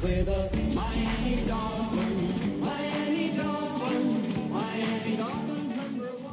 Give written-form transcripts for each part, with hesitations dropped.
With a Miami Dolphins, Miami Dolphins, Miami Dolphins #1.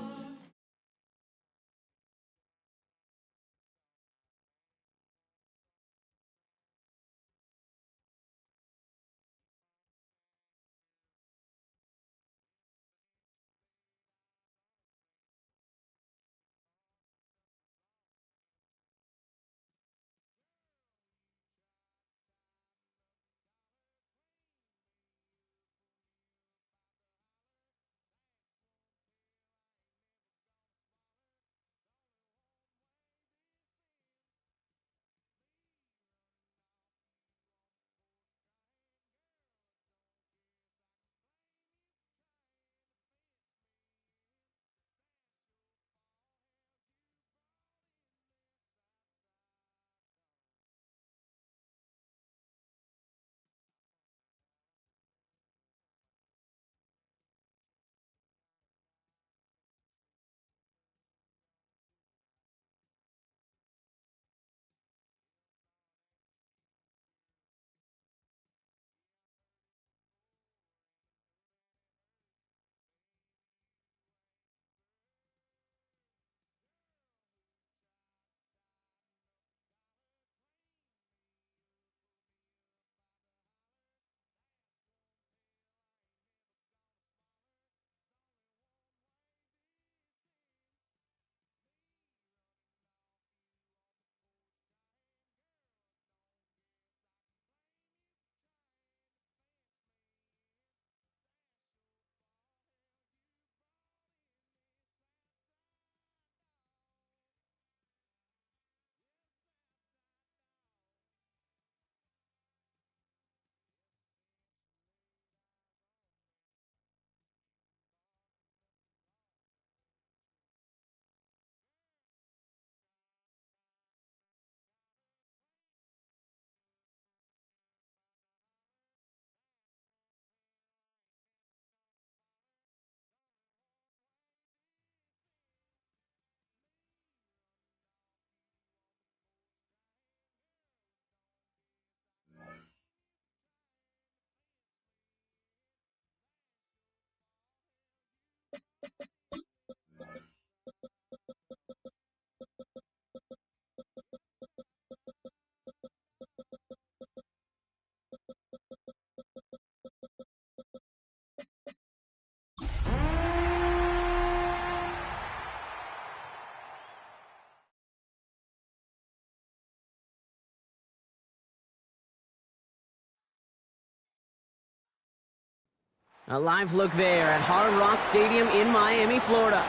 A live look there at Hard Rock Stadium in Miami, Florida.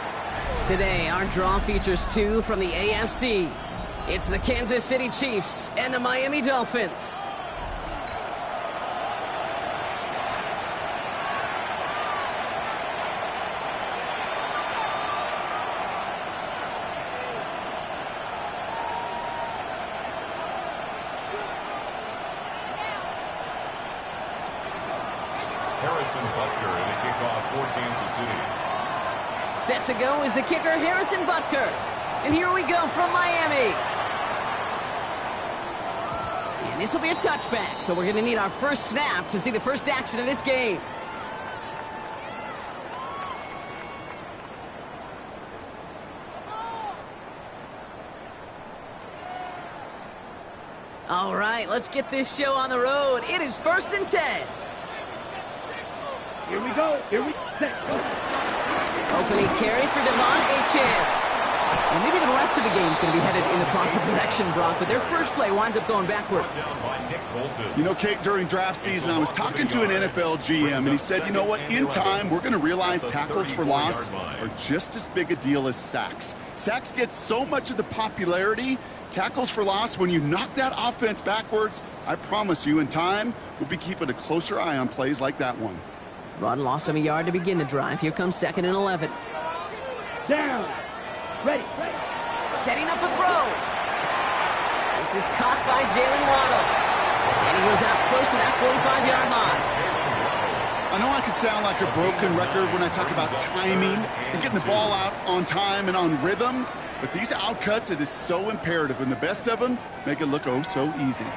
Today, our draw features two from the AFC. It's the Kansas City Chiefs and the Miami Dolphins. Harrison Butker in the kickoff for Kansas City. Set to go is the kicker, Harrison Butker. And here we go from Miami. And this will be a touchback, so we're going to need our first snap to see the first action of this game. All right, let's get this show on the road. It is 1st and 10. Here we go. Opening carry for Devon Achane. And maybe the rest of the game is going to be headed in the proper direction, Brock, but their first play winds up going backwards. You know, Kate, during draft season, I was talking to an NFL GM, and he said, you know what, in time, we're going to realize tackles for loss are just as big a deal as sacks. Sacks get so much of the popularity. Tackles for loss, when you knock that offense backwards, I promise you, in time, we'll be keeping a closer eye on plays like that one. Run lost him a yard to begin the drive. Here comes 2nd and 11. Down. Ready. Setting up a throw. This is caught by Jalen Waddle. And he goes out close to that 45-yard line. I know I could sound like a broken record when I talk about timing and getting the ball out on time and on rhythm, but these outcuts, it is so imperative, and the best of them make it look oh so easy.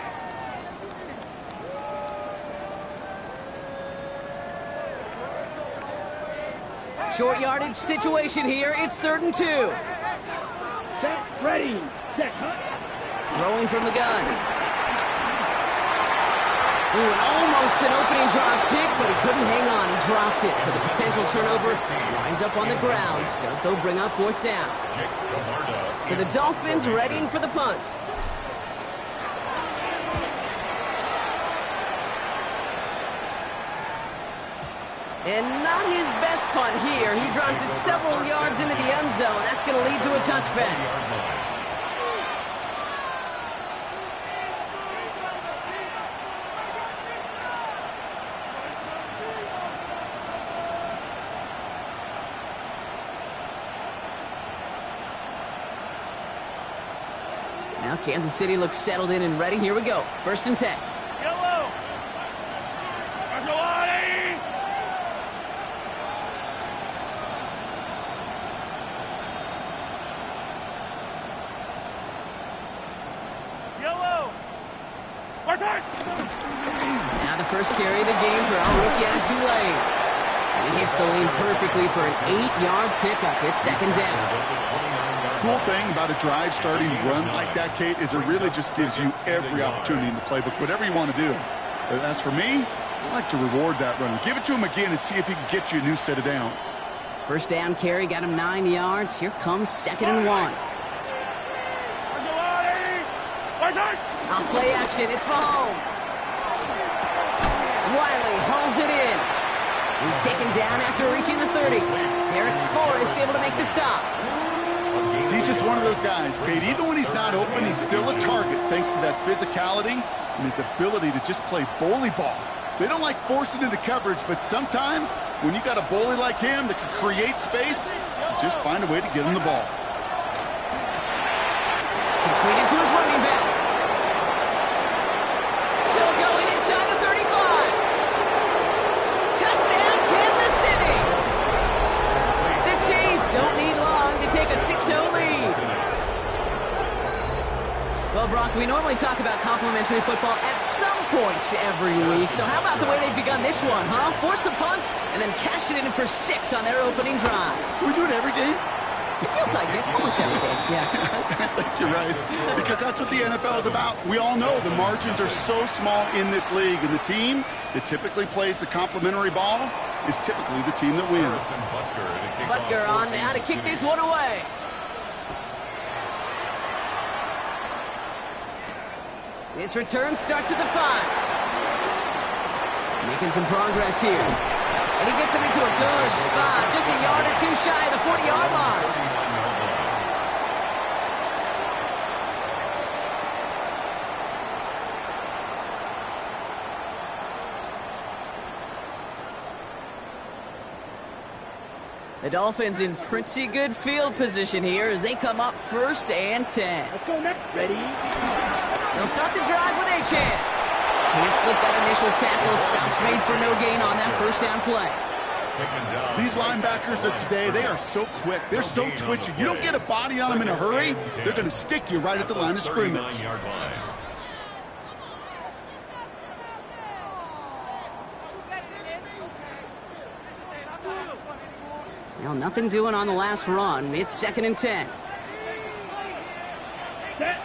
Short yardage situation here. It's 3rd and 2. Set. Ready. Set. Throwing from the gun. Ooh, and almost an opening drive pick, but he couldn't hang on. He dropped it. So the potential turnover winds up on the ground. Does, though, bring up 4th down. So the Dolphins readying for the punt. And not his best punt here. He drives it several yards into the end zone. That's going to lead to a touchback. Now Kansas City looks settled in and ready. Here we go. 1st and 10. Now the first carry of the game for our rookie out of Tulane. And he hits the lane perfectly for an 8-yard pickup. It's 2nd down. Cool thing about a drive starting run like that, Kate, is it really just gives you every opportunity in the playbook, whatever you want to do. But as for me, I like to reward that run. Give it to him again and see if he can get you a new set of downs. First down carry got him 9 yards. Here comes 2nd and 1. On play action, it's Mahomes. Wiley hauls it in. He's taken down after reaching the 30. Derek Forrest able to make the stop. He's just one of those guys, Kate. Even when he's not open, he's still a target thanks to that physicality and his ability to just play bully ball. They don't like forcing into coverage, but sometimes when you got a bully like him that can create space, you just find a way to get him the ball. Completed to his running back. Still going inside the 35. Touchdown, Kansas City. The Chiefs don't need long to take a 6-0 lead. Well, Brock, we normally talk about complimentary football at some point every week. So how about the way they've begun this one, huh? Force the punt and then cash it in for 6 on their opening drive. Can we do it every game? It feels like it. Almost every day, yeah. I think you're right. Because that's what the NFL is about. We all know the margins are so small in this league. And the team that typically plays the complimentary ball is typically the team that wins. Butker on now to kick this one away. This return starts at the 5. Making some progress here. And he gets him into a good spot. Just a yard or two shy of the 40-yard line. The Dolphins in pretty good field position here as they come up 1st and 10. Let's go next. Ready. They'll start the drive with Achane. Can't slip that initial tackle. Stops made for no gain on that first down play. These linebackers of today, they are so quick. They're so twitchy. You don't get a body on them in a hurry, they're going to stick you right at the line of scrimmage. Well, nothing doing on the last run. It's 2nd and 10. Set.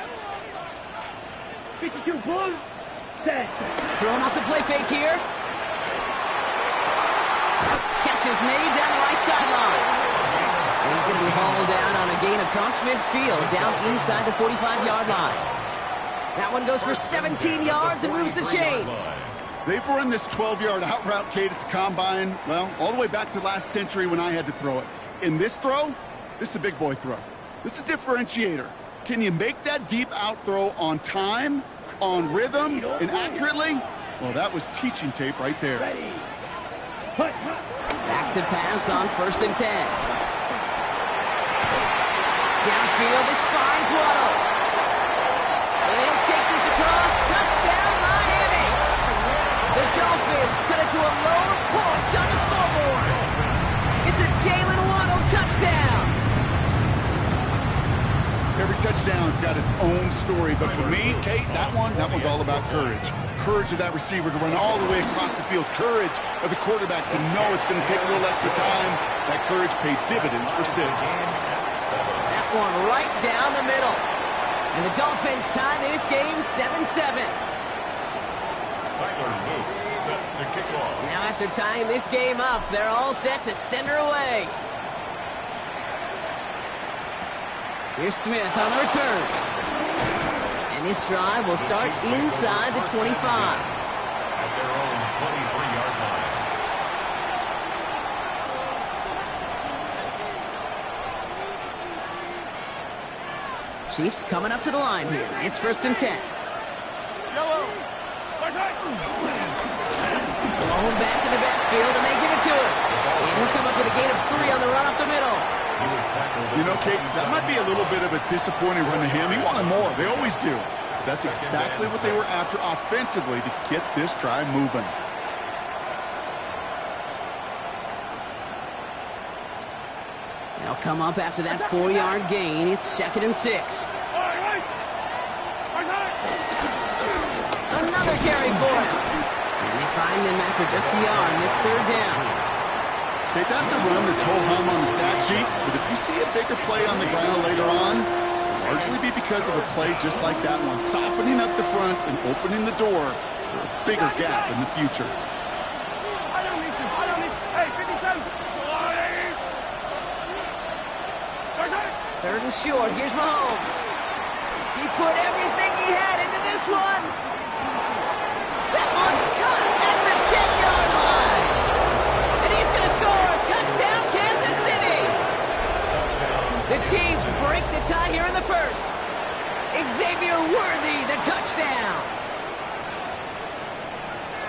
52 bull. Set. Throwing off the play fake here. Catch is made down the right sideline. And he's going to be hauled down on a gain across midfield, down inside the 45-yard line. That one goes for 17 yards and moves the chains. They've run this 12-yard out route, Kate, at the combine, well, all the way back to last century when I had to throw it. In this throw, this is a big boy throw. This is a differentiator. Can you make that deep out throw on time, on rhythm, and accurately? Well, that was teaching tape right there. Ready. Hut. Back to pass on 1st and 10. Downfield, this finds Waddle. They'll take this across. Touchdown, Miami. The Dolphins cut it to a load of points on the scoreboard. It's a Jalen Waddle touchdown. Every touchdown's got its own story, but for me, Kate, that was all about courage. Courage of that receiver to run all the way across the field. Courage of the quarterback to know it's going to take a little extra time. That courage paid dividends for 6. That one right down the middle. And the Dolphins tie this game 7-7. Tyler Luke set to kick off. Now after tying this game up, they're all set to send her away. Here's Smith on the return. And this drive will start inside the 25. At their own 23-yard line. Chiefs coming up to the line here. It's 1st and 10. Blown back in the backfield, and they give it to him. And he'll come up with a gain of 3 on the run up the middle. He was tackled. You know, Kate, that might be a little bit of a disappointing run to him. He wanted more. They always do. That's exactly what they were after offensively to get this drive moving. They'll come up after that 4-yard gain. It's 2nd and 6. Another carry for him. And they find him after just a yard, and it's 3rd down. Okay, that's a run that's ho-hum on the stat sheet, but if you see a bigger play on the ground later on, it'll largely be because of a play just like that one, softening up the front and opening the door for a bigger gap in the future. Third and short. Here's Mahomes. He put everything he had into this one. That one's cut at the 10-yard line. And he's going to score. Touchdown, Kansas City. The Chiefs break the tie here in the first. Xavier Worthy, the touchdown.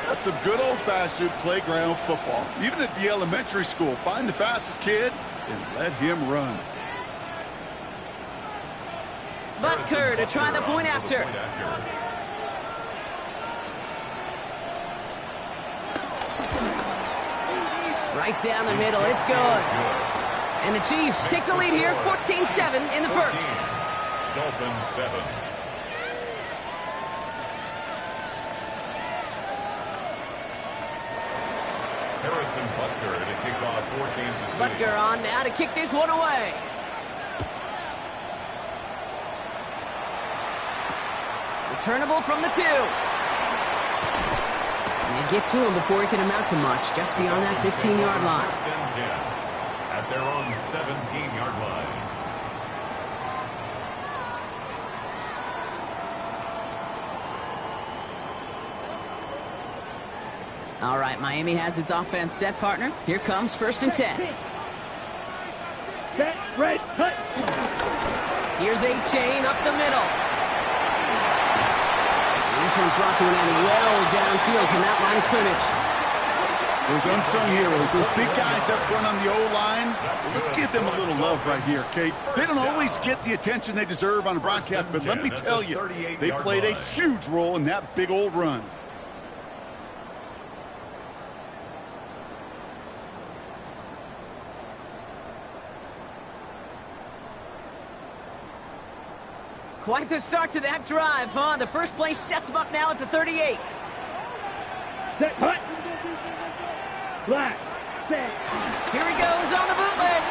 That's some good old-fashioned playground football. Even at the elementary school, find the fastest kid and let him run. Butker to try the point after. Right down the middle. It's good. And the Chiefs take the lead here, 14-7 in the first. Dolphins 7. Harrison Butker to kick off for Kansas City. Butker on now to kick this one away. Returnable from the 2. And they get to him before he can amount to much, just beyond that 15-yard line. First and 10 at their own 17-yard line. All right, Miami has its offense set, partner. Here comes 1st and 10. Set, red, cut. Here's a chain up the middle. And this one's brought to an end well downfield from that line of scrimmage. Those unsung heroes, those big guys up front on the O-line, let's give them a little love right here, Kate. They don't always get the attention they deserve on a broadcast, but let me tell you, they played a huge role in that big old run. Quite the start to that drive, huh? The first play sets him up now at the 38. Set, cut. Black, set. Here he goes on the bootleg.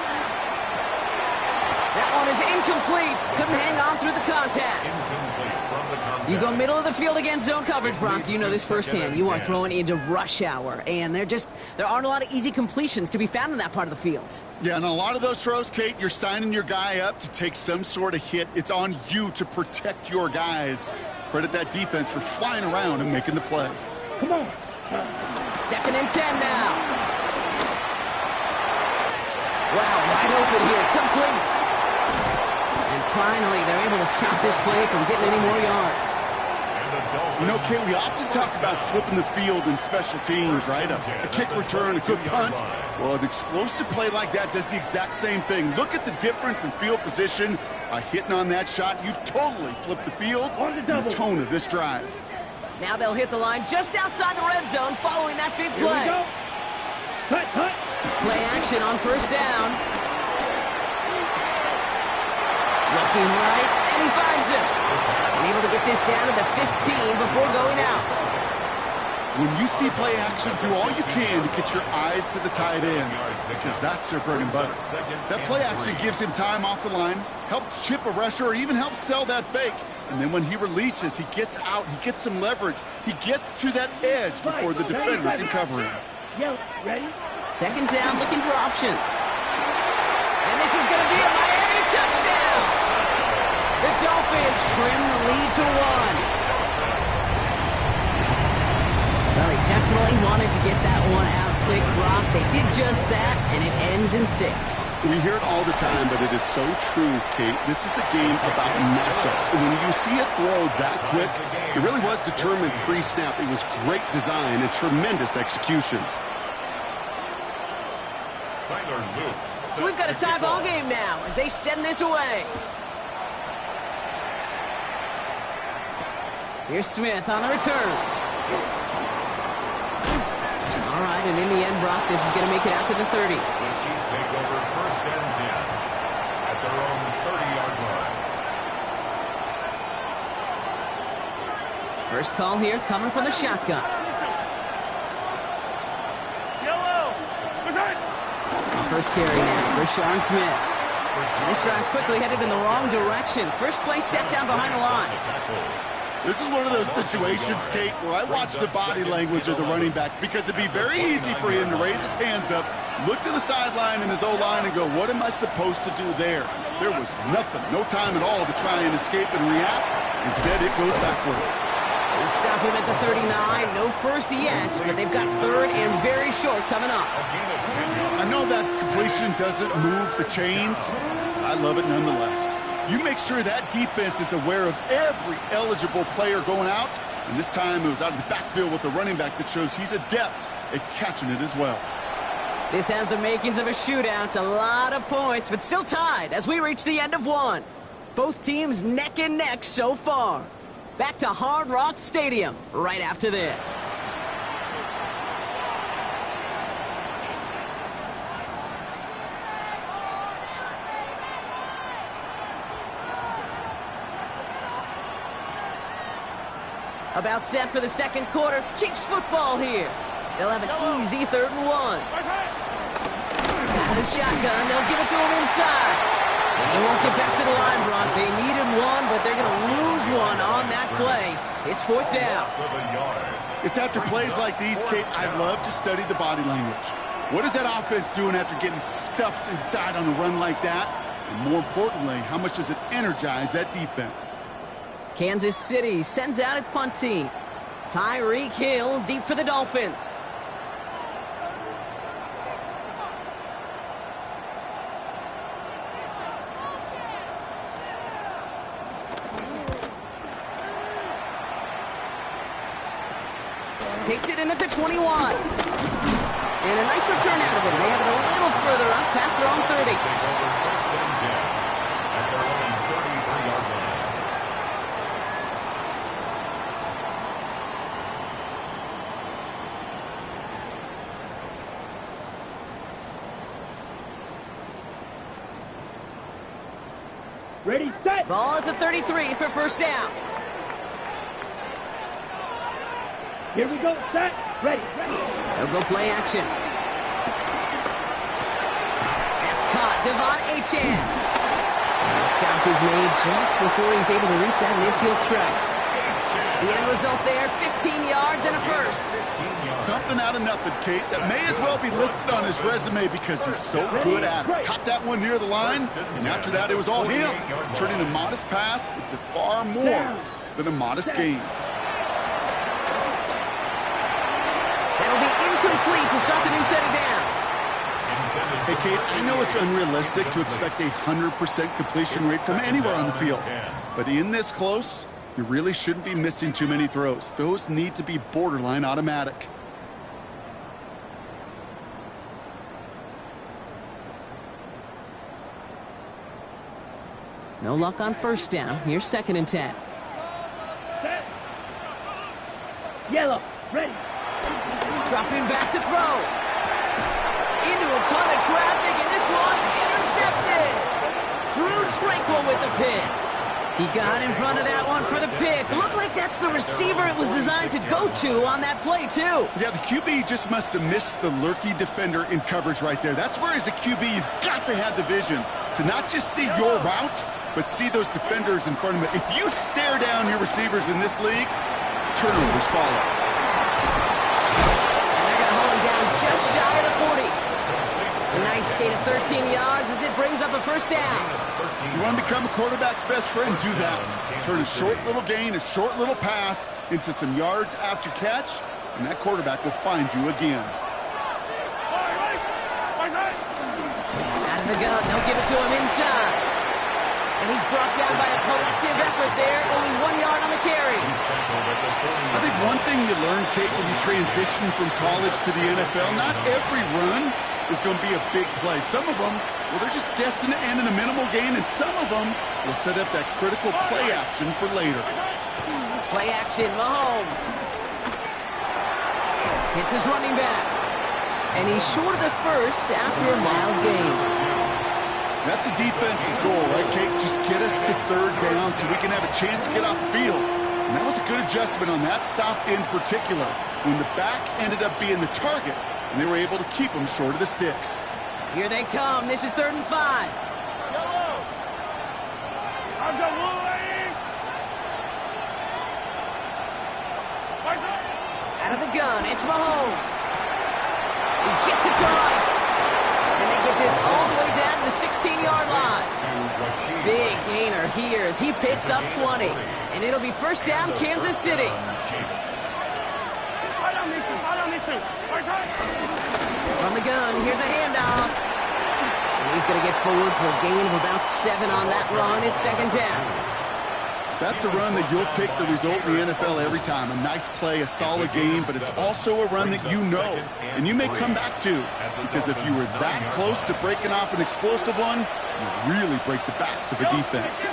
thrown is incomplete. Couldn't hang on through the contact. You go middle of the field against zone coverage, Brock. You know this firsthand. You are throwing into rush hour, and there aren't a lot of easy completions to be found in that part of the field. Yeah, and a lot of those throws, Kate, you're signing your guy up to take some sort of hit. It's on you to protect your guys. Credit that defense for flying around and making the play. Come on. 2nd and 10 now. Wow, wide open here, complete. And finally, they're able to stop this play from getting any more yards. You know, Kate, we often talk about flipping the field in special teams, right? A kick return, a good punt. Well, an explosive play like that does the exact same thing. Look at the difference in field position. By hitting on that shot, you've totally flipped the field and the tone of this drive. Now they'll hit the line just outside the red zone following that big Here we play. go. Hut. Play action on 1st down. Looking right, and he finds it. And able to get this down to the 15 before going out. When you see play action, do all you can to get your eyes to the tight end, because that's their bread and butter. That play action gives him time off the line, helps chip a rusher, or even helps sell that fake. And then when he releases, he gets out, he gets some leverage. He gets to that edge before the defender can cover him. Yep, ready? 2nd down, looking for options. And this is going to be a Miami touchdown. The Dolphins trim the lead to 1. Well, he definitely wanted to get that one out quick, Brock. They did just that, and it ends in 6. We hear it all the time, but it is so true, Kate. This is a game about matchups. And when you see a throw that quick, it really was determined pre-snap. It was great design and tremendous execution. So we've got a tie ball game now as they send this away. Here's Smith on the return. All right, and in the end, Brock, this is going to make it out to the 30. The Chiefs take over 1st and 10 at their own 30-yard line. First call here coming from the shotgun. First carry now, Rashawn Smith. And this drive's quickly headed in the wrong direction. First play set down behind the line. This is one of those situations, Kate, where I watch the body language of the running back, because it'd be very easy for him to raise his hands up, look to the sideline in his O-line and go, what am I supposed to do there? There was nothing, no time at all to try and escape and react. Instead, it goes backwards. They stop him at the 39. No first yet, but they've got 3rd and very short coming up. I know that completion doesn't move the chains. I love it nonetheless. You make sure that defense is aware of every eligible player going out. And this time it was out of the backfield with the running back that shows he's adept at catching it as well. This has the makings of a shootout. A lot of points, but still tied as we reach the end of 1. Both teams neck and neck so far. Back to Hard Rock Stadium right after this. About set for the 2nd quarter. Chiefs football here. They'll have an easy 3rd and 1. Out of the shotgun, they'll give it to him inside. And he won't get back to the line, Brock. They needed 1, but they're going to lose 1 on that play. It's 4th down. It's after plays like these, Kate, I love to study the body language. What is that offense doing after getting stuffed inside on a run like that? And more importantly, how much does it energize that defense? Kansas City sends out its punt team. Tyreek Hill deep for the Dolphins. Takes it in at the 21. And a nice return out of it. They have it a little further up past their own 30. Ready, set. Ball at the 33 for 1st down. Here we go, set. Ready. They'll go play action. That's caught. Devon Achane. The stop is made just before he's able to reach that midfield stripe. The end result there, 15 yards and a first. Something out of nothing, Kate. That may as well be listed on his resume because he's so good at it. Caught that one near the line, and after that it was all him. Turning a modest pass into far more than a modest gain. That'll be incomplete to start the new set of downs. Hey, Kate, I know it's unrealistic to expect a 100% completion rate from anywhere on the field. But in this close, you really shouldn't be missing too many throws. Those need to be borderline automatic. No luck on first down. Here's 2nd and 10. Set. Yellow. Ready. Dropping back to throw. Into a ton of traffic, and this one's intercepted. Drew Tranquil with the pitch. He got in front of that one for the pick. Looked like that's the receiver it was designed to go to on that play, too. Yeah, the QB just must have missed the lurky defender in coverage right there. That's where, as a QB, you've got to have the vision to not just see your route, but see those defenders in front of it. If you stare down your receivers in this league, turnovers follow. And they're going to hold him down just shy of the 40. A nice gain of 13 yards as it brings up a first down. You want to become a quarterback's best friend, do that. Turn a short little gain, a short little pass into some yards after catch, and that quarterback will find you again. Out of the gun, they'll give it to him inside. And he's brought down by a collective effort there, only 1 yard on the carry. I think one thing you learn, Kate, when you transition from college to the NFL, not every run is going to be a big play. Some of them, well, they're just destined to end in a minimal gain, and some of them will set up that critical play action for later. Play action, Mahomes. Hits his running back. And he's short of the first after a mild gain. That's a defense's goal, right, Kate? Just get us to 3rd down so we can have a chance to get off the field. And that was a good adjustment on that stop in particular, when the back ended up being the target, and they were able to keep him short of the sticks. Here they come. This is 3rd and 5. Out of the gun, it's Mahomes. He gets it to Rice. And they get this all the way down to the 16-yard line. Big gainer here as he picks up 20. And it'll be first down, Kansas City. From the gun, here's a handoff. And he's going to get forward for a gain of about 7 on that run. It's 2nd down. That's a run that you'll take the result in the NFL every time. A nice play, a solid game, but it's also a run that you know and you may come back to, because if you were that close to breaking off an explosive one, you really break the backs of a defense.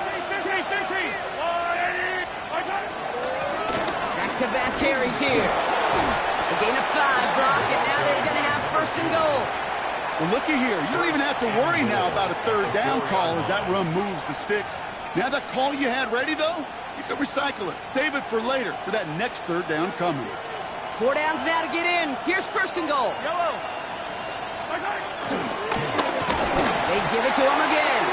Back-to-back carries here. A gain of 5, Brock, and now they're going to have 1st and goal. Well, looky here. You don't even have to worry now about a 3rd down call as that run moves the sticks. Now that call you had ready, though, you can recycle it. Save it for later, for that next 3rd down coming. 4 downs now to get in. Here's 1st and goal. They give it to him again.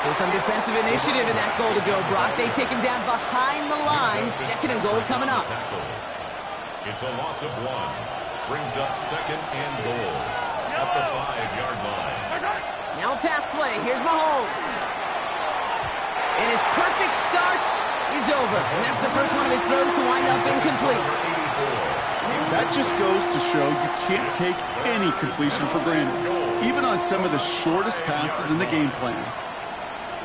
So some defensive initiative in that goal to go, Brock. They take him down behind the line. 2nd and goal coming up. It's a loss of 1. Brings up 2nd and goal. At the 5-yard line. Now a pass play. Here's Mahomes. And his perfect start is over. And that's the first one of his throws to wind up incomplete. That just goes to show you can't take any completion for granted, even on some of the shortest passes in the game plan.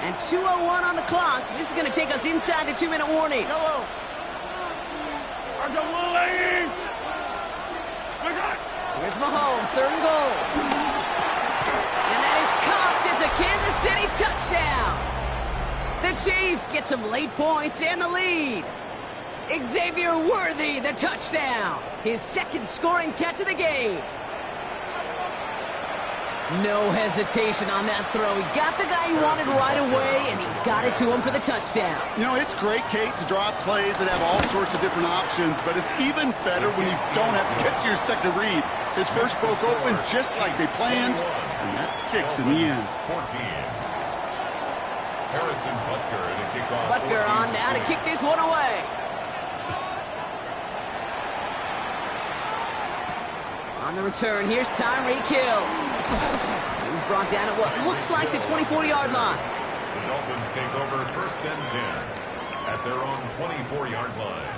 And 2:01 on the clock. This is going to take us inside the 2-minute warning. Here's Mahomes, 3rd and goal. And that is caught. It's a Kansas City touchdown. The Chiefs get some late points and the lead. Xavier Worthy, the touchdown. His 2nd scoring catch of the game. No hesitation on that throw. He got the guy he wanted right away, and he got it to him for the touchdown. You know, it's great, Kate, to draw up plays and have all sorts of different options, but it's even better when you don't have to get to your 2nd read. His first broke open just like they planned, and that's 6 in the end. Harrison Butker and a kickoff. Butker on now to kick this one away. On the return, here's Tyreek Hill. He's brought down at what looks like the 24-yard line. The Dolphins take over 1st and 10 at their own 24-yard line.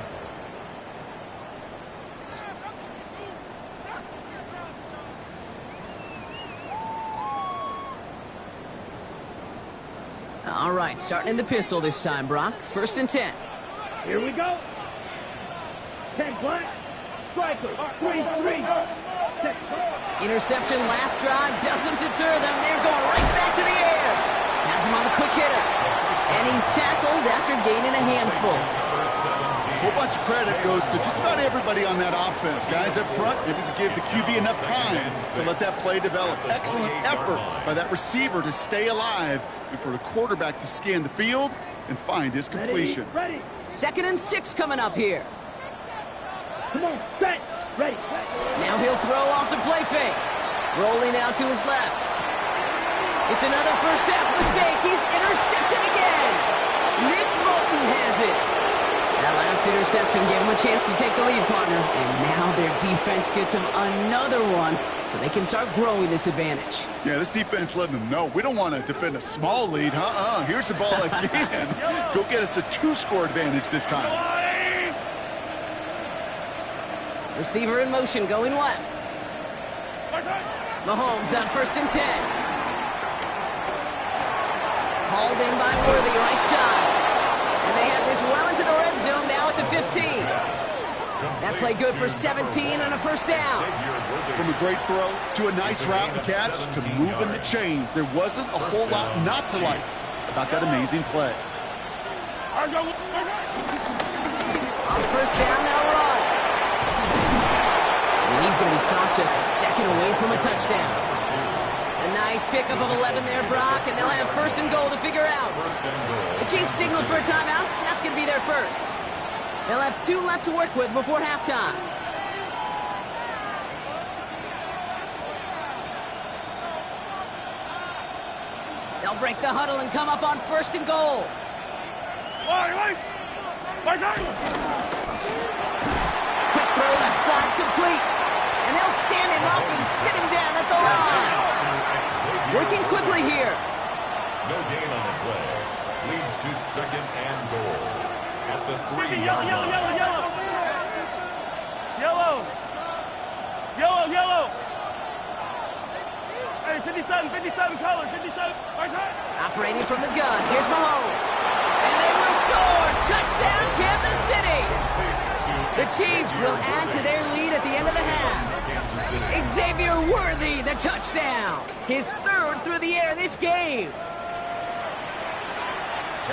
All right, starting in the pistol this time, Brock. 1st and 10. Here we go. 10 black. Striker. 3-3. Interception last drive doesn't deter them. They're going right back to the air. Has him on the quick hitter. And he's tackled after gaining a handful. A whole bunch of credit goes to just about everybody on that offense. Guys up front, maybe to give the QB enough time to let that play develop. Excellent effort by that receiver to stay alive and for the quarterback to scan the field and find his completion. Ready. 2nd and 6 coming up here. Come on. Set. Ready. Now he'll throw off the play fake. Rolling out to his left. It's another first half mistake. He's intercepted again. Nick Bolton has it. That last interception gave him a chance to take the lead, partner. And now their defense gets him another one so they can start growing this advantage. Yeah, this defense letting them know we don't want to defend a small lead. Here's the ball again. Go get us a 2-score advantage this time. Receiver in motion going left. Mahomes on 1st and 10. Hauled in by Worthy, right side. And they have this well into the red zone now at the 15. That play good for 17 and a first down. From a great throw to a nice route and catch to moving the chains. There wasn't a whole lot not to like about that amazing play. On 1st down, now run. And he's going to be stopped just a second away from a touchdown. A nice pickup of 11 there, Brock, and they'll have 1st and goal to figure out. The Chiefs signaled for a timeout. That's going to be their first. They'll have 2 left to work with before halftime. They'll break the huddle and come up on 1st and goal. Quick throw left side, complete. And they'll stand him up and sit him down at the line. Working quickly here. No gain on the play. Leads to 2nd and goal at the 3-yard line. Yellow. Hey, 57 colors, 57. Operating from the gun. Here's Mahomes. And they will score. Touchdown, Kansas City. The Chiefs will add to their lead at the end of the half. Xavier Worthy, the touchdown. His 3rd through the air this game.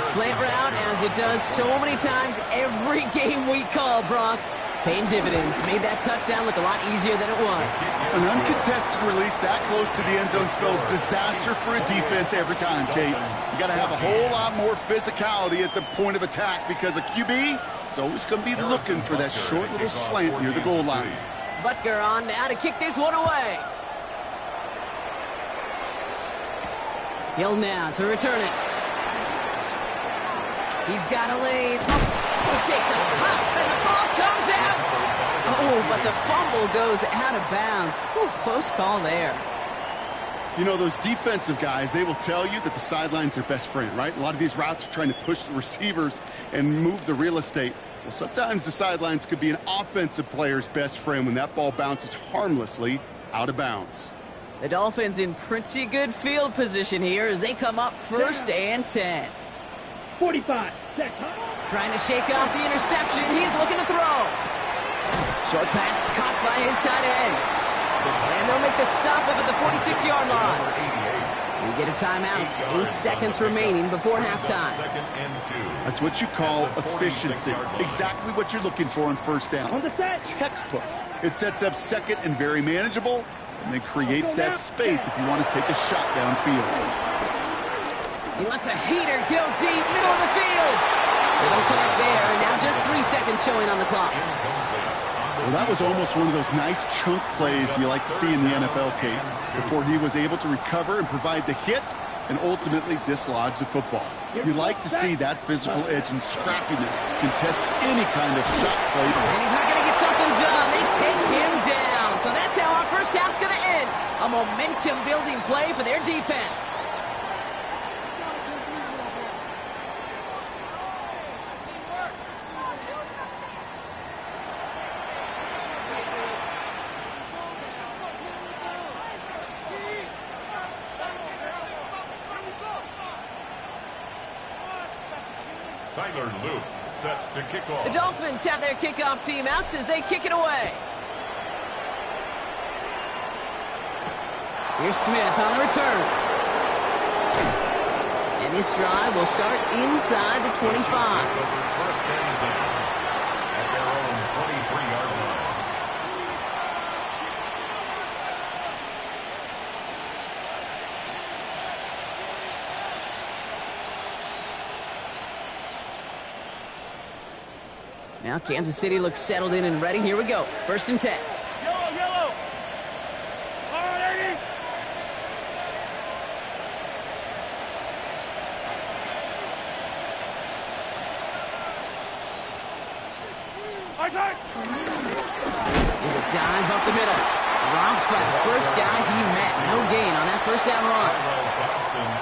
Slant route, as it does so many times every game we call, Brock. Paying dividends. Made that touchdown look a lot easier than it was. An uncontested release that close to the end zone spells disaster for a defense every time, Kate. You got to have a whole lot more physicality at the point of attack because a QB is always going to be looking for that short little slant near the goal line. Butker on now to kick this one away. Hill now to return it. He's got a lead. He takes a pop and the ball comes out. Oh, but the fumble goes out of bounds. Whew, close call there. You know, those defensive guys, they will tell you that the sideline's their best friend, right? A lot of these routes are trying to push the receivers and move the real estate. Well, sometimes the sidelines could be an offensive player's best friend when that ball bounces harmlessly out of bounds. The Dolphins in pretty good field position here as they come up 1st and 10. 45. Trying to shake off the interception. He's looking to throw. Short pass caught by his tight end. And they'll make the stop up at the 46-yard line. We get a timeout. 8 seconds remaining before halftime. That's what you call efficiency. Exactly what you're looking for on 1st down. Textbook. It sets up 2nd and very manageable, and then creates that space if you want to take a shot downfield. He lets a heater go deep, middle of the field. They don't connect there, and now just 3 seconds showing on the clock. Well, that was almost one of those nice chunk plays you like to see in the NFL, Kate, before he was able to recover and provide the hit and ultimately dislodge the football. You like to see that physical edge and scrappiness to contest any kind of shot play. And he's not going to get something done. They take him down. So that's how our first half's going to end. A momentum-building play for their defense. Tyler Luke set to kick off. The Dolphins have their kickoff team out as they kick it away. Here's Smith on the return. And this drive will start inside the 25. First and 10 at their own 23-yard line. Now Kansas City looks settled in and ready. Here we go. First and 10. Yellow, yellow. All right, 80. High side. There's a dive up the middle. Dropped by the first guy he met. No gain on that first down run.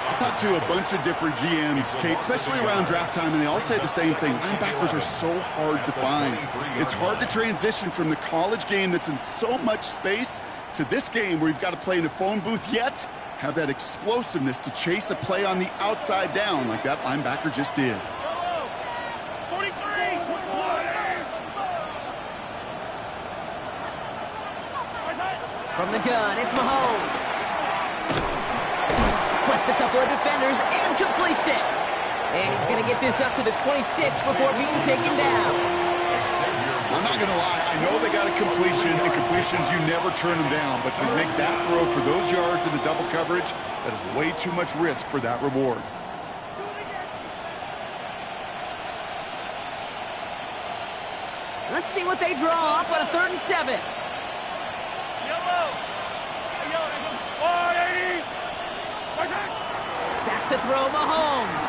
I talked to a bunch of different GMs, Kate, especially around draft time, and they all say the same thing. Linebackers are so hard to find. It's hard to transition from the college game that's in so much space to this game where you've got to play in a phone booth, yet have that explosiveness to chase a play on the outside down like that linebacker just did. Yellow. 43. From the gun, it's Mahomes. Splits a couple of defenders and completes it. And he's going to get this up to the 26 before being taken down. I'm not going to lie. I know they got a completion, and completions, you never turn them down. But to make that throw for those yards in the double coverage, that is way too much risk for that reward. Let's see what they draw up on a 3rd and 7. Yellow. All right, 80. High side. Back to throw Mahomes.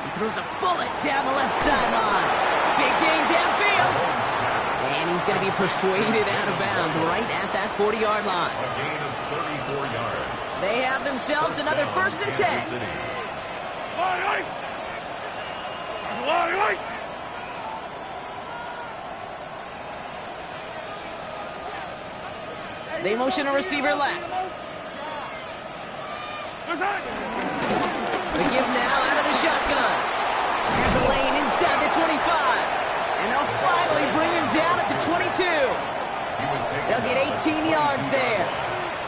He throws a bullet down the left sideline. Big gain downfield. And he's going to be persuaded out of bounds right at that 40-yard line. A gain of 34 yards. They have themselves another 1st and 10. All right. All right. They motion a receiver left. High side. The give now out of the shotgun. Has a lane inside the 25. And they'll finally bring him down at the 22. They'll get 18 yards there.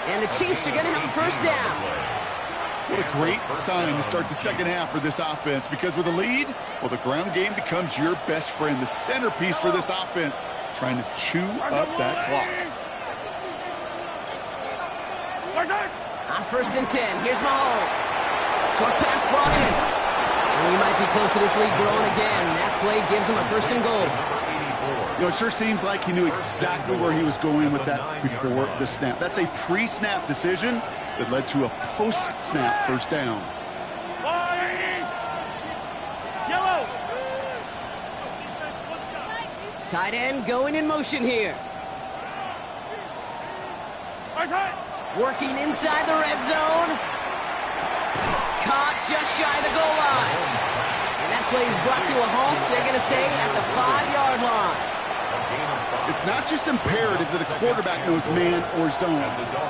And the Chiefs are going to have a first down. What a great sign to start the second half for this offense, because with a lead, well, the ground game becomes your best friend, the centerpiece for this offense, trying to chew up that clock. High side. On 1st and 10, here's Mahomes. Short pass brought in. And we might be close to this lead growing again. That play gives him a 1st and goal. You know, it sure seems like he knew exactly where he was going with that before the snap. That's a pre-snap decision that led to a post-snap first down. All right, 80. Yellow. Tight end going in motion here. High side. Working inside the red zone. Caught just shy of the goal line. And that play is brought to a halt, so they're going to say at the 5-yard line. It's not just imperative that a quarterback knows man or zone.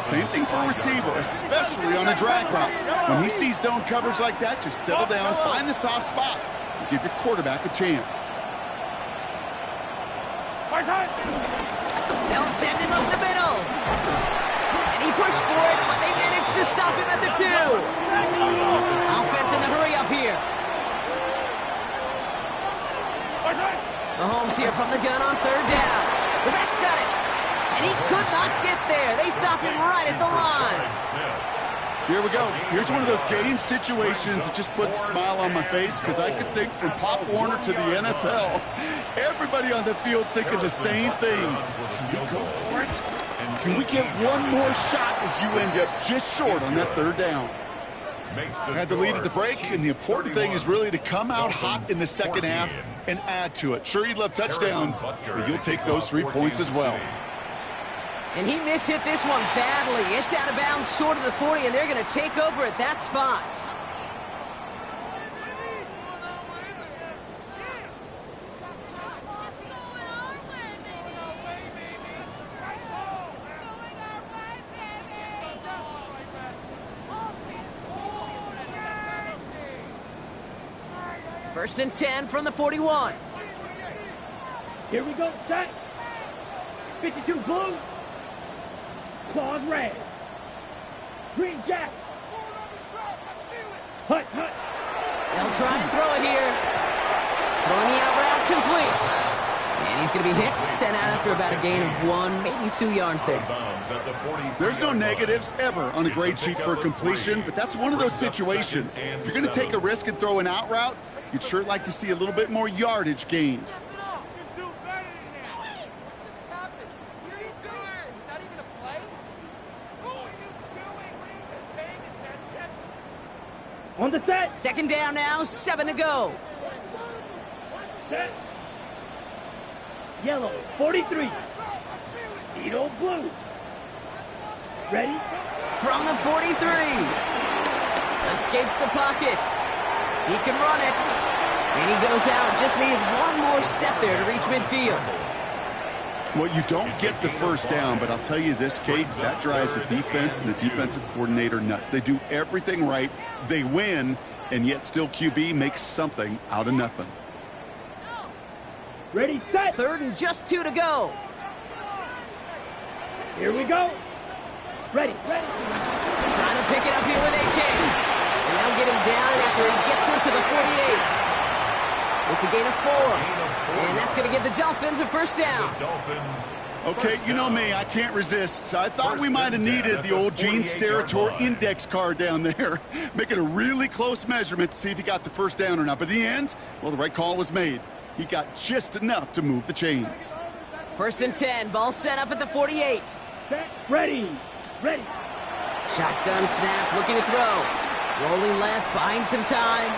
Same thing for a receiver, especially on a drag route. When he sees zone coverage like that, just settle down, find the soft spot, and give your quarterback a chance. High side. They'll send him up the middle. And he pushed for it, but they managed to stop him at the 2. Offense in the hurry up here. High side. Mahomes here from the gun on 3rd down. The back's got it. And he could not get there. They stop him right at the line. Here we go. Here's one of those game situations that just puts a smile on my face, because I could think from Pop Warner to the NFL, everybody on the field thinking the same thing. Can we go for it? Can we get one more shot as you end up just short on that 3rd down? makes the Had the lead at the break, and the important thing is really to come out hot in the second half 14. and add to it. Sure, you'd love touchdowns, but you'll take those 3 points as well. And he mishit this one badly. It's out of bounds short of the 40, and they're going to take over at that spot. First and 10 from the 41. Here we go, set. 52 blue. Claws red. Green jack. Hut, hut. They'll try and throw it here. Throwing the out route complete. And he's going to be hit, sent out after about a gain of 1, maybe 2 yards there. There's no negatives ever on a grade sheet for a completion, but that's one of those situations. If you're going to take a risk and throw an out route, you'd sure like to see a little bit more yardage gained. On the set. Second down now, 7 to go. Set. Yellow, 43. Needle blue. Ready? From the 43. Escapes the pocket. He can run it. And he goes out. Just needed one more step there to reach midfield. Well, you don't get the first down, but I'll tell you this, Kate, that drives the defense and the defensive coordinator nuts. They do everything right. They win, and yet still QB makes something out of nothing. Ready, set. Third and just 2 to go. Here we go. Ready, ready. Trying to pick it up here with AJ. And they'll get him down after he gets into the 48. It's a gain of 4. And that's going to give the Dolphins a first down. Okay, you know me, I can't resist. I thought we might have needed the old Gene Steratore index card down there. Make it a really close measurement to see if he got the first down or not. But in the end, well, the right call was made. He got just enough to move the chains. First and 10, ball set up at the 48. Set. Ready, ready. Shotgun snap, looking to throw. Rolling left, buying some time.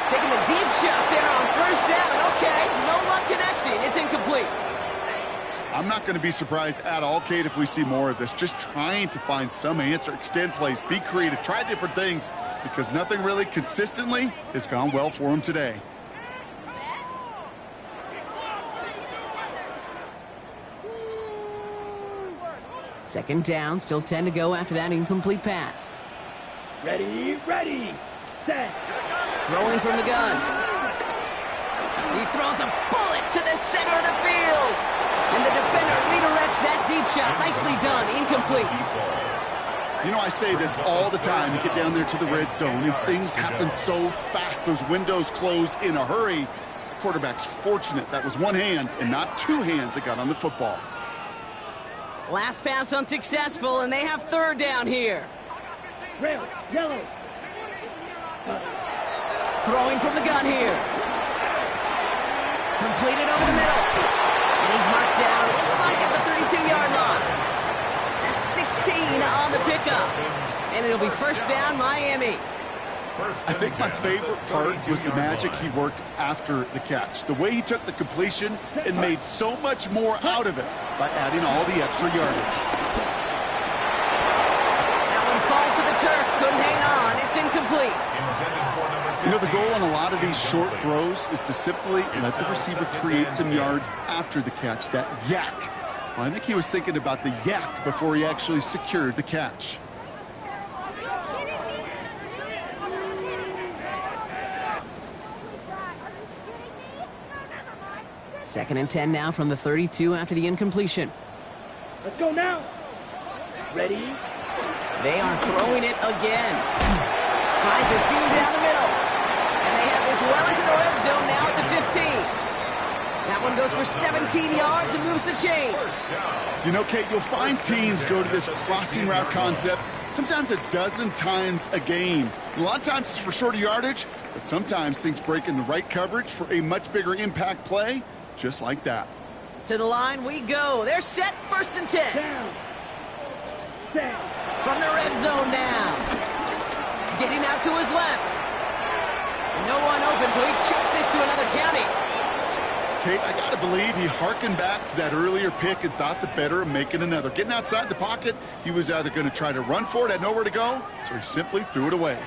Taking a deep shot there on first down. Okay, no luck connecting. It's incomplete. I'm not going to be surprised at all, Kate, if we see more of this. Just trying to find some answer, extend plays, be creative, try different things, because nothing really consistently has gone well for him today. Second down, still 10 to go after that incomplete pass. Ready, ready. Set. Throwing from the gun. He throws a bullet to the center of the field. And the defender redirects that deep shot. Nicely done. Incomplete. You know, I say this all the time. You get down there to the red zone, and things happen so fast. Those windows close in a hurry. The quarterback's fortunate that was one hand and not two hands that got on the football. Last pass unsuccessful, and they have third down here. Rail, yellow. Throwing from the gun here. Completed over the middle. And he's marked down, it looks like at the 32-yard line. That's 16 on the pickup. And it'll be first down, Miami. I think my favorite part was the magic he worked after the catch. The way he took the completion and made so much more out of it by adding all the extra yardage. That one falls to the turf. Couldn't hang on. It's incomplete. You know, the goal on a lot of these short throws is to simply let the receiver create some yards after the catch, that yak. Well, I think he was thinking about the yak before he actually secured the catch. Second and 10 now from the 32 after the incompletion. Let's go now. Ready. They are throwing it again. Finds a seam down the middle. And they have this well into the red zone now at the 15. That one goes for 17 yards and moves the chains. You know, Kate, you'll find teams go to this crossing route concept sometimes a dozen times a game. A lot of times it's for shorter yardage, but sometimes things break in the right coverage for a much bigger impact play, just like that. To the line we go. They're set, first and 10. Down. Down. From the red zone now. getting out to his left. No one open, so he kicks this to another county. Kate, I got to believe he hearkened back to that earlier pick and thought the better of making another. Getting outside the pocket, he was either going to try to run for it, had nowhere to go, so he simply threw it away.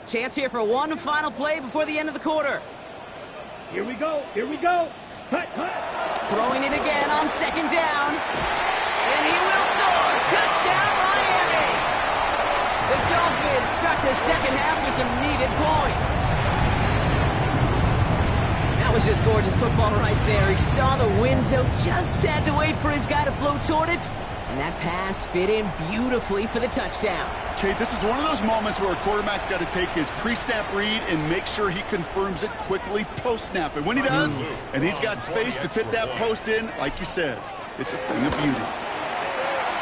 Chance here for one final play before the end of the quarter. Here we go. Here we go. Cut, cut. Throwing it again on second down. And he will score. Touchdown, Miami. The Dolphins start the second half with some needed points. That was just gorgeous football right there. He saw the window, just had to wait for his guy to float toward it. And that pass fit in beautifully for the touchdown. Kate, this is one of those moments where a quarterback's got to take his pre-snap read and make sure he confirms it quickly post-snap. And when he does, and he's got space to fit that post in, like you said, it's a thing of beauty.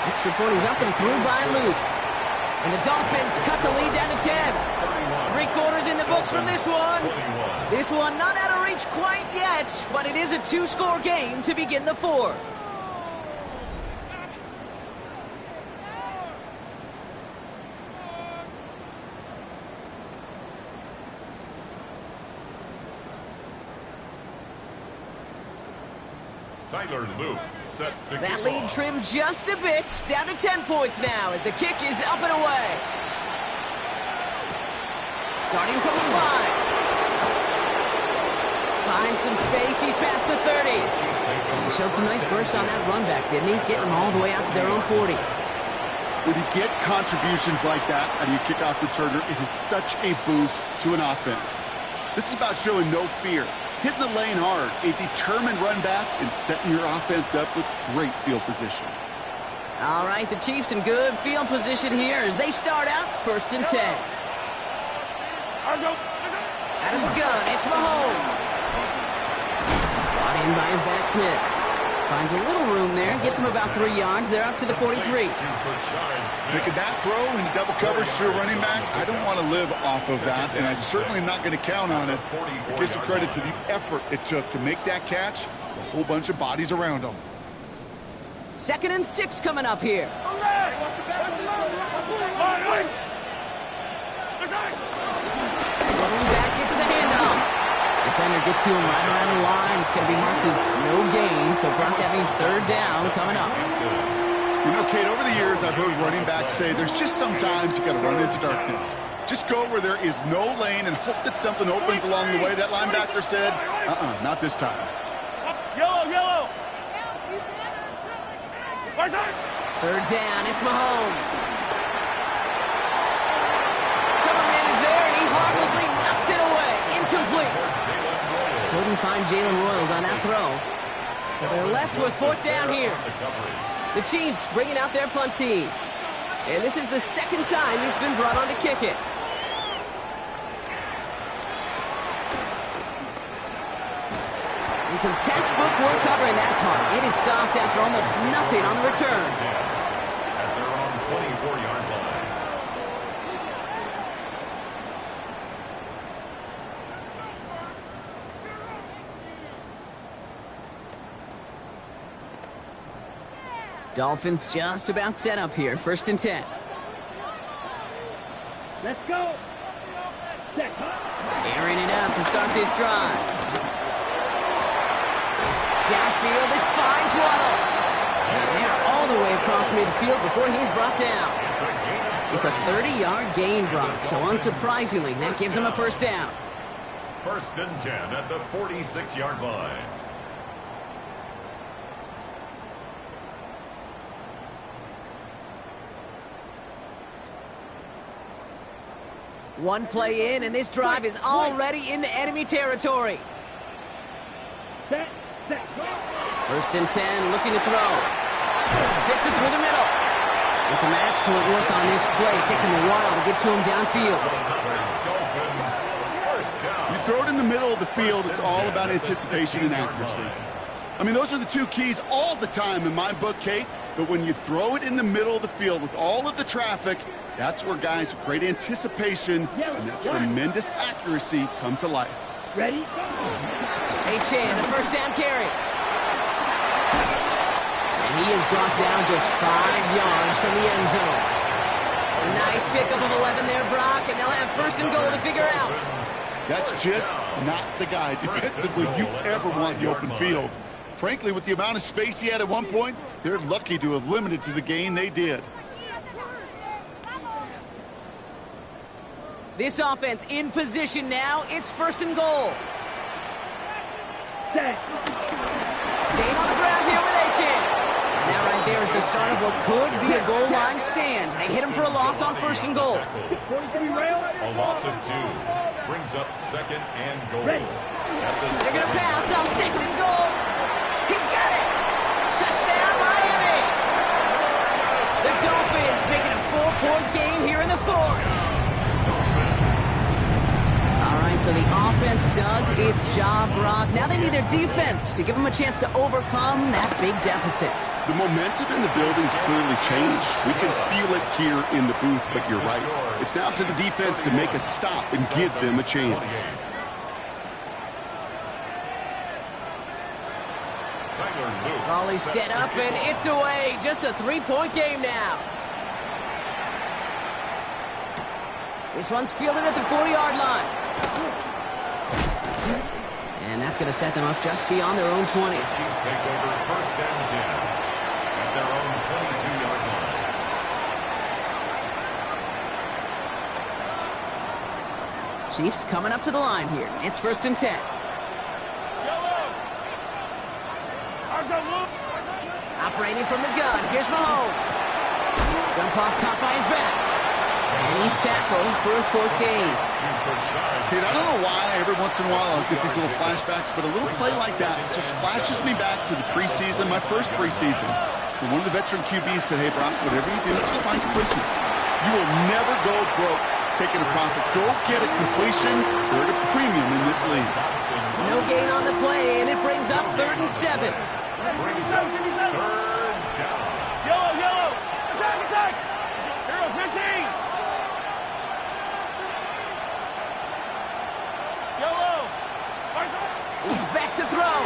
Extra point is up and through by Luke. And the Dolphins cut the lead down to 10. 3 quarters in the books from this one. This one not out of reach quite yet, but it is a 2-score game to begin the 4th. Tyler Luke set to That lead trimmed just a bit, down to 10 points now as the kick is up and away. Starting from the 5. Finds some space, he's past the 30. He showed some nice bursts on that run back, didn't he? Getting them all the way out to their own 40. When you get contributions like that out of your kickoff returner, it is such a boost to an offense. This is about showing no fear. Hitting the lane hard, a determined run back, and setting your offense up with great field position. All right, the Chiefs in good field position here as they start out 1st and 10. Out of the gun, it's Mahomes. Brought in by his back Smith. Finds a little room there, gets him about 3 yards. They're up to the 43. Making that throw into double coverage to a running back, I don't want to live off of that, and I certainly am not going to count on it. But give some credit to the effort it took to make that catch, a whole bunch of bodies around him. 2nd and 6 coming up here. Running back gets the handoff. Defender gets to him right around the line. It's going to be marked as no gain, so Brock, that means 3rd down coming up. You know, Kate, over the years, I've heard running backs say there's just sometimes you got to run into darkness. Just go where there is no lane and hope that something opens along the way. That linebacker said, not this time. Yellow, yellow. 3rd down, it's Mahomes. Coverman is there, and he harmlessly knocks it away. Incomplete. Couldn't find Jalen Royals on that throw. So they're left with 4th down here. The Chiefs bringing out their punt team. And this is the 2nd time he's been brought on to kick it. And some textbook work covering that punt. It is stopped after almost nothing on the return. At their own 24-yard line. Dolphins just about set up here. 1st and 10. Let's go. Airing it out to start this drive. Downfield, this finds Waddle. And they're all the way across midfield before he's brought down. It's a 30-yard gain, Brock, so unsurprisingly, that gives him a 1st down. 1st and 10 at the 46-yard line. One play in, and this drive is already into enemy territory. 1st and 10, looking to throw. Fits it through the middle. And some excellent work on this play. It takes him a while to get to him downfield. You throw it in the middle of the field, it's all about anticipation and accuracy. I mean, those are the two keys all the time in my book, Kate. But when you throw it in the middle of the field with all of the traffic, that's where guys with great anticipation and that tremendous accuracy come to life. Ready? Chan, the first down carry. And he is brought down just 5 yards from the end zone. A nice pickup of 11 there, Brock, and they'll have first and goal to figure out. That's just not the guy defensively you ever want in the open field. Frankly, with the amount of space he had at one point, they're lucky to have limited to the gain they did. This offense in position now. It's first and goal. Staying on the ground here with Chan. And that right there is the start of what could be a goal line stand. They hit him for a loss on first and goal. A loss of 2 brings up second and goal. They're going to pass on second and goal. He's got it. Touchdown, Miami. The Dolphins making a 4-point game here in the fourth. So the offense does its job, Brock. Now they need their defense to give them a chance to overcome that big deficit. The momentum in the building's clearly changed. We can feel it here in the booth, but you're right. It's now up to the defense to make a stop and give them a chance. Raleigh set up, and it's away. Just a 3-point game now. This one's fielded at the 40-yard line. And that's going to set them up just beyond their own 20. The Chiefs take over first and 10 at their own 22-yard line. Chiefs coming up to the line here. It's first and 10. Operating from the gun. Here's Mahomes. Dump off caught by his back. And he's tackled for a 4th gain. Kid, I don't know why every once in a while I'll get these little flashbacks, but a little play like that just flashes me back to the preseason, my first preseason. And one of the veteran QBs said, hey, Brock, whatever you do, just find completions. You will never go broke taking a profit. Go get a completion. They're at a premium in this league. No gain on the play, and it brings up 3rd and 7. Yellow! Attack! Hero 15! He's back to throw.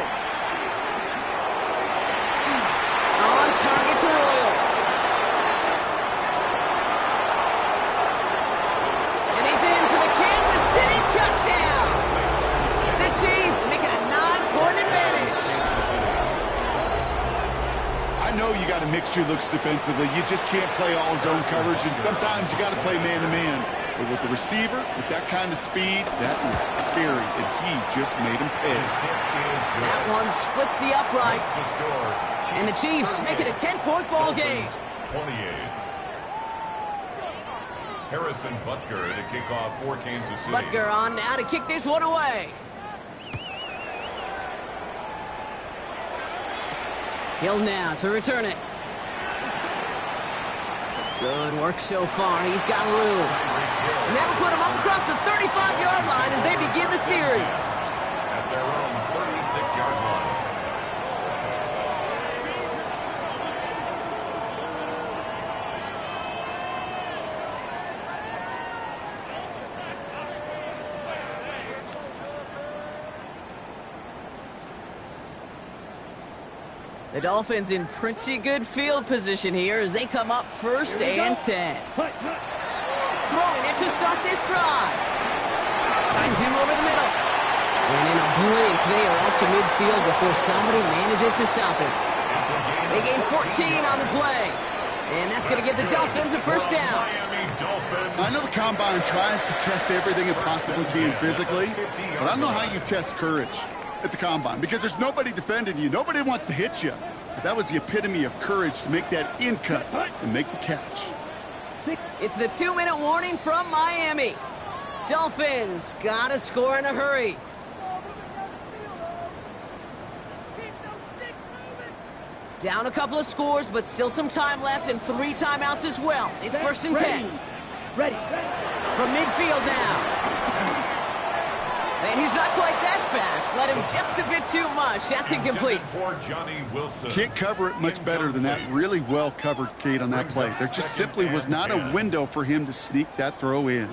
On target to Royals. And he's in for the Kansas City touchdown. The Chiefs making a 9-point advantage. I know you got a mixture looks defensively. You just can't play all zone coverage, and sometimes you got to play man-to-man. But with the receiver, with that kind of speed, that is scary, and he just made him pay. That one splits the uprights. And the Chiefs make it a 10-point ball game. 28. Harrison Butker to kick off for Kansas City. Butker on now to kick this one away. Hill now to return it. Good work so far. He's got room. And that'll put him up across the 35-yard line as they begin the series. At their own 36-yard line. The Dolphins in pretty good field position here as they come up first and 10. Throwing it to start this drive. Finds him over the middle. And in a blink, they are up to midfield before somebody manages to stop him. They gain 14 on the play. And that's going to give the Dolphins a first down. I know the Combine tries to test everything it possibly can physically, but I don't know how you test courage at the Combine, because there's nobody defending you. Nobody wants to hit you. But that was the epitome of courage to make that in cut and make the catch. It's the 2-minute warning from Miami. Dolphins got to score in a hurry. Down a couple of scores, but still some time left and 3 timeouts as well. It's first and 10. Ready. From midfield now. And he's not quite that fast. Let him just a bit too much. That's incomplete. For Johnny Wilson. Can't cover it much better than that. Really well covered, Kate, on that play. There just simply was not a window for him to sneak that throw in.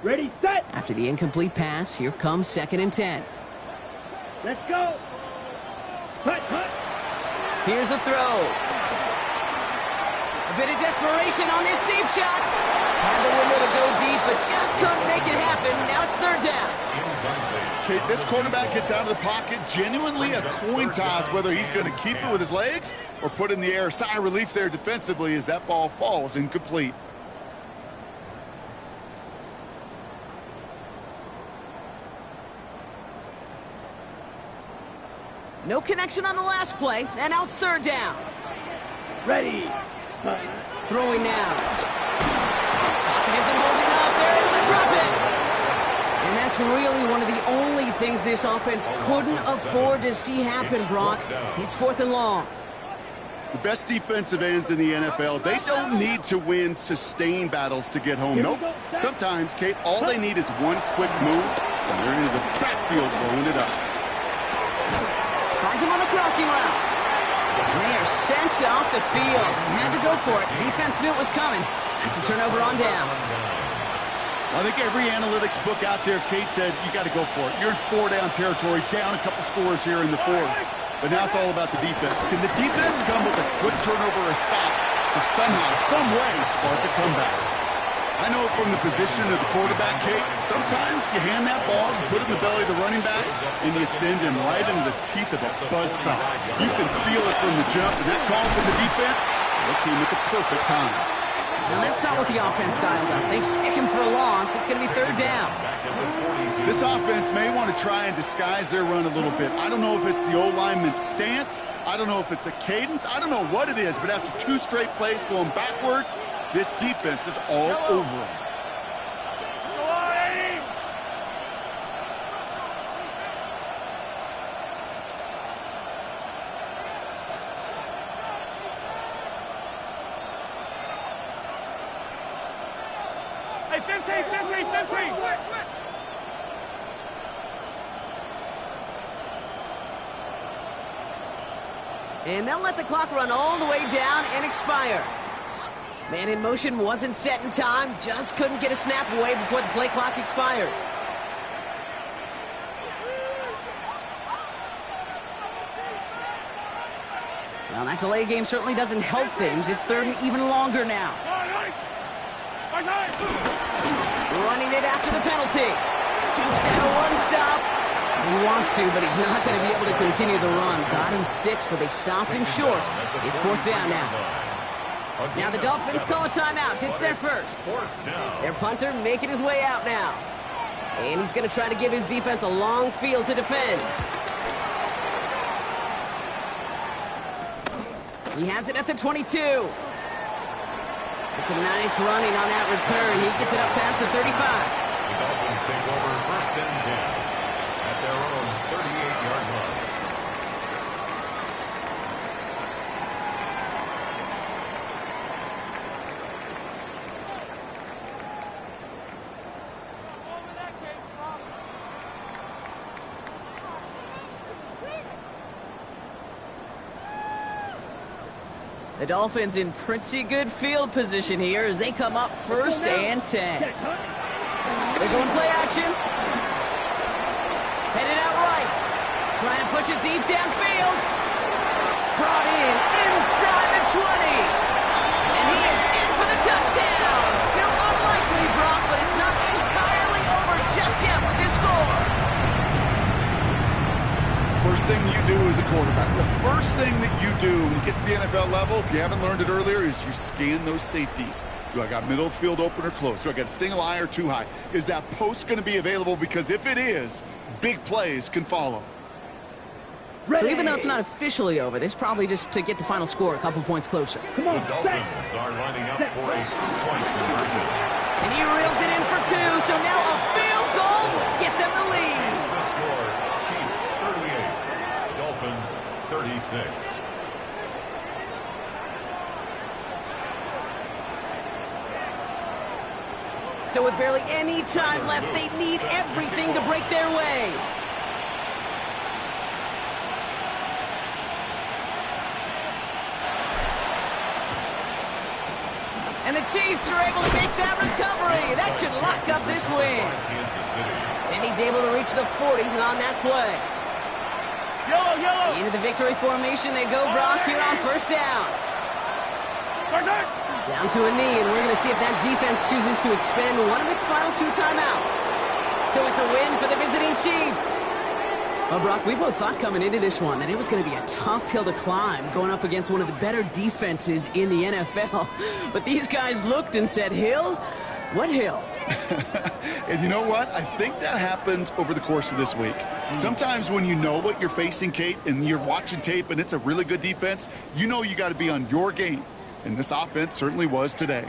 Ready, set. After the incomplete pass, here comes 2nd and 10. Let's go. Hut, hut. Here's a throw. A bit of desperation on this deep shot. Had the window to go deep, but just couldn't make it happen. Now it's 3rd down. Kate, this quarterback gets out of the pocket, genuinely a coin toss whether he's going to keep it with his legs or put in the air. Sigh of relief there defensively as that ball falls incomplete. No connection on the last play, and now it's 3rd down. Ready. Throwing now. Pocket isn't holding up. They're able to drop it. And that's really one of the only things this offense couldn't afford to see happen, Brock. It's 4th and long. The best defensive ends in the NFL, they don't need to win sustained battles to get home. Nope. Sometimes, Kate, all they need is one quick move, and they're into the backfield throwing it up. Finds him on the crossing route. And they are sent off the field. They had to go for it. Defense knew it was coming. That's a turnover on downs. I think every analytics book out there, Kate said, you got to go for it. You're in 4-down territory, down a couple scores here in the 4th. But now it's all about the defense. Can the defense come with a quick turnover or stop to somehow, some way, spark a comeback? I know from the position of the quarterback, Kate, sometimes you hand that ball, you put it in the belly of the running back, and you send him right into the teeth of a buzzsaw. You can feel it from the jump, and that call from the defense, that came at the perfect time. Now that's not what the offense dialed up. They stick him for a loss. It's going to be 3rd down. This offense may want to try and disguise their run a little bit. I don't know if it's the O-lineman's stance. I don't know if it's a cadence. I don't know what it is, but after 2 straight plays going backwards, this defense is all over them. Go on, Eddie. Hey, 15. And they'll let the clock run all the way down and expire. Man in motion wasn't set in time. Just couldn't get a snap away before the play clock expired. Well, that delay game certainly doesn't help things. It's 3rd and even longer now. Running it after the penalty. Jukes out 1 stop. He wants to, but he's not going to be able to continue the run. Got him 6, but they stopped him short. It's 4th down now. Now the Dolphins call a timeout. It's their first. Their punter making his way out now. And he's going to try to give his defense a long field to defend. He has it at the 22. It's a nice running on that return. He gets it up past the 35. The Dolphins take over 1st and 10 at their own 38-yard line. The Dolphins in pretty good field position here as they come up 1st and 10. They're going play action. Headed out right. Trying to push it deep downfield. Brought in inside the 20. And he is in for the touchdown. Still unlikely, Brock, but it's not entirely over just yet with this score. First thing you do as a quarterback, the first thing that you do when you get to the NFL level, if you haven't learned it earlier, is you scan those safeties. Do I got middle of the field open or close? Do I got a single high or 2 high? Is that post going to be available? Because if it is, big plays can follow. So even though it's not officially over, this is probably just to get the final score a couple points closer. The Dolphins are lining up for a 2-point conversion. And he reels it in for 2, so now a field goal will get them the lead. The score, Chiefs 38, Dolphins 36. So with barely any time left, they need everything to break their way. And the Chiefs are able to make that recovery. That should lock up this win. And he's able to reach the 40 on that play. Yellow. Into the victory formation they go, Brock, here on first down. Down to a knee, and we're going to see if that defense chooses to expend one of its final 2 timeouts. So it's a win for the visiting Chiefs. Well, Brock, we both thought coming into this one that it was going to be a tough hill to climb going up against one of the better defenses in the NFL. But these guys looked and said, Hill? What hill? And you know what? I think that happened over the course of this week. Sometimes when you know what you're facing, Kate, and you're watching tape and it's a really good defense, you know you got to be on your game. And this offense certainly was today.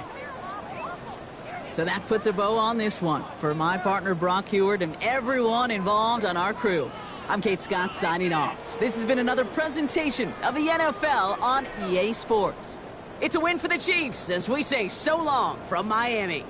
So that puts a bow on this one. For my partner, Brock Heward, and everyone involved on our crew, I'm Kate Scott signing off. This has been another presentation of the NFL on EA Sports. It's a win for the Chiefs as we say so long from Miami.